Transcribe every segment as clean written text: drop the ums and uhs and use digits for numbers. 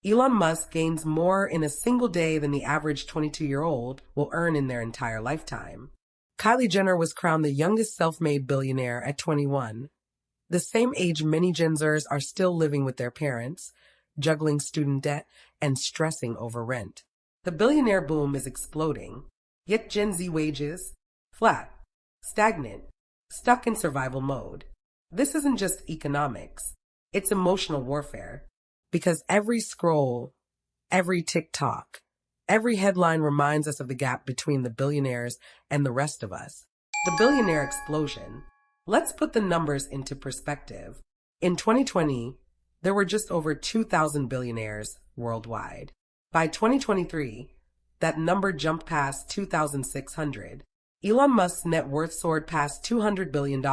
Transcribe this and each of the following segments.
Elon Musk gains more in a single day than the average 22-year-old will earn in their entire lifetime. Kylie Jenner was crowned the youngest self-made billionaire at 21, the same age many Gen Zers are still living with their parents, juggling student debt and stressing over rent. The billionaire boom is exploding, yet Gen Z wages, flat, stagnant, stuck in survival mode. This isn't just economics, it's emotional warfare. Because every scroll, every TikTok, every headline reminds us of the gap between the billionaires and the rest of us. The billionaire explosion. Let's put the numbers into perspective. In 2020, there were just over 2,000 billionaires worldwide. By 2023, that number jumped past 2,600. Elon Musk's net worth soared past $200 billion,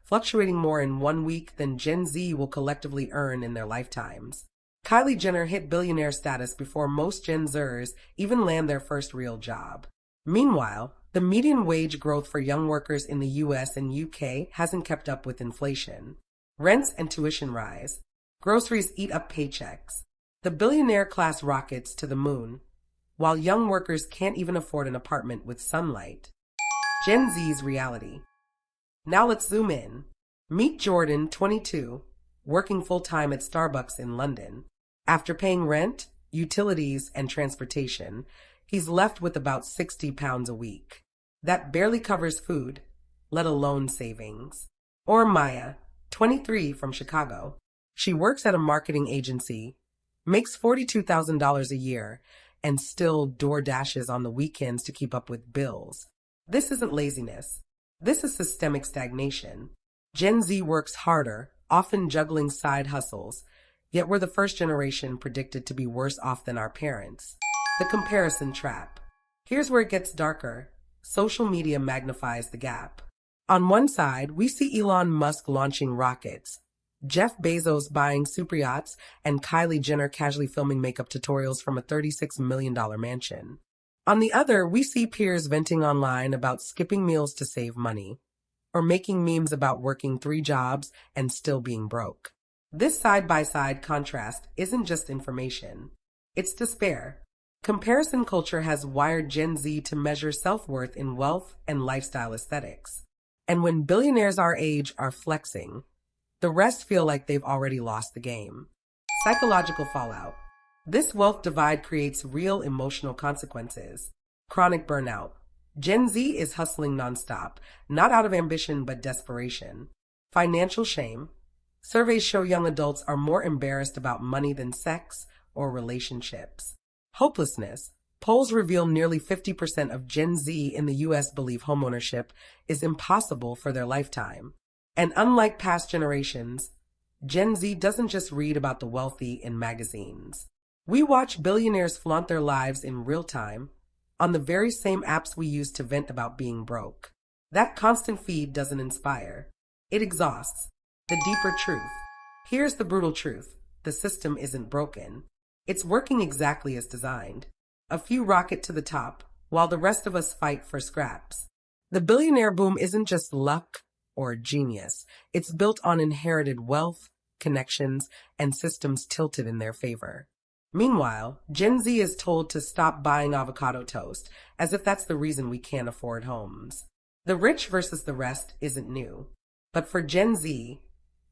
fluctuating more in 1 week than Gen Z will collectively earn in their lifetimes. Kylie Jenner hit billionaire status before most Gen Zers even land their first real job. Meanwhile, the median wage growth for young workers in the US and UK hasn't kept up with inflation. Rents and tuition rise. Groceries eat up paychecks. The billionaire class rockets to the moon, while young workers can't even afford an apartment with sunlight. Gen Z's reality. Now let's zoom in. Meet Jordan, 22, working full-time at Starbucks in London. After paying rent, utilities, and transportation, he's left with about 60 pounds a week. That barely covers food, let alone savings. Or Maya, 23, from Chicago. She works at a marketing agency, makes $42,000 a year, and still door dashes on the weekends to keep up with bills. This isn't laziness. This is systemic stagnation. Gen Z works harder, often juggling side hustles, yet we're the first generation predicted to be worse off than our parents. The comparison trap. Here's where it gets darker. Social media magnifies the gap. On one side, we see Elon Musk launching rockets, Jeff Bezos buying super yachts, and Kylie Jenner casually filming makeup tutorials from a $36 million mansion. On the other, we see peers venting online about skipping meals to save money, or making memes about working 3 jobs and still being broke. This side-by-side contrast isn't just information. It's despair. Comparison culture has wired Gen Z to measure self-worth in wealth and lifestyle aesthetics. And when billionaires our age are flexing, the rest feel like they've already lost the game. Psychological fallout. This wealth divide creates real emotional consequences. Chronic burnout. Gen Z is hustling nonstop, not out of ambition but desperation. Financial shame. Surveys show young adults are more embarrassed about money than sex or relationships. Hopelessness. Polls reveal nearly 50% of Gen Z in the US believe homeownership is impossible for their lifetime. And unlike past generations, Gen Z doesn't just read about the wealthy in magazines. We watch billionaires flaunt their lives in real time on the very same apps we use to vent about being broke. That constant feed doesn't inspire. It exhausts. The deeper truth. Here's the brutal truth. The system isn't broken. It's working exactly as designed. A few rocket to the top, while the rest of us fight for scraps. The billionaire boom isn't just luck or genius. It's built on inherited wealth, connections, and systems tilted in their favor. Meanwhile, Gen Z is told to stop buying avocado toast, as if that's the reason we can't afford homes. The rich versus the rest isn't new. But for Gen Z,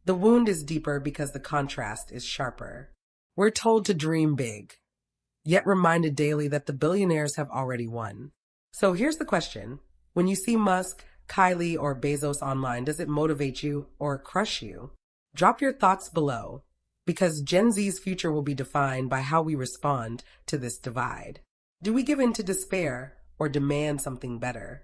the wound is deeper because the contrast is sharper. We're told to dream big, yet reminded daily that the billionaires have already won. So here's the question. When you see Musk, Kylie, or Bezos online, does it motivate you or crush you? Drop your thoughts below, because Gen Z's future will be defined by how we respond to this divide. Do we give in to despair or demand something better?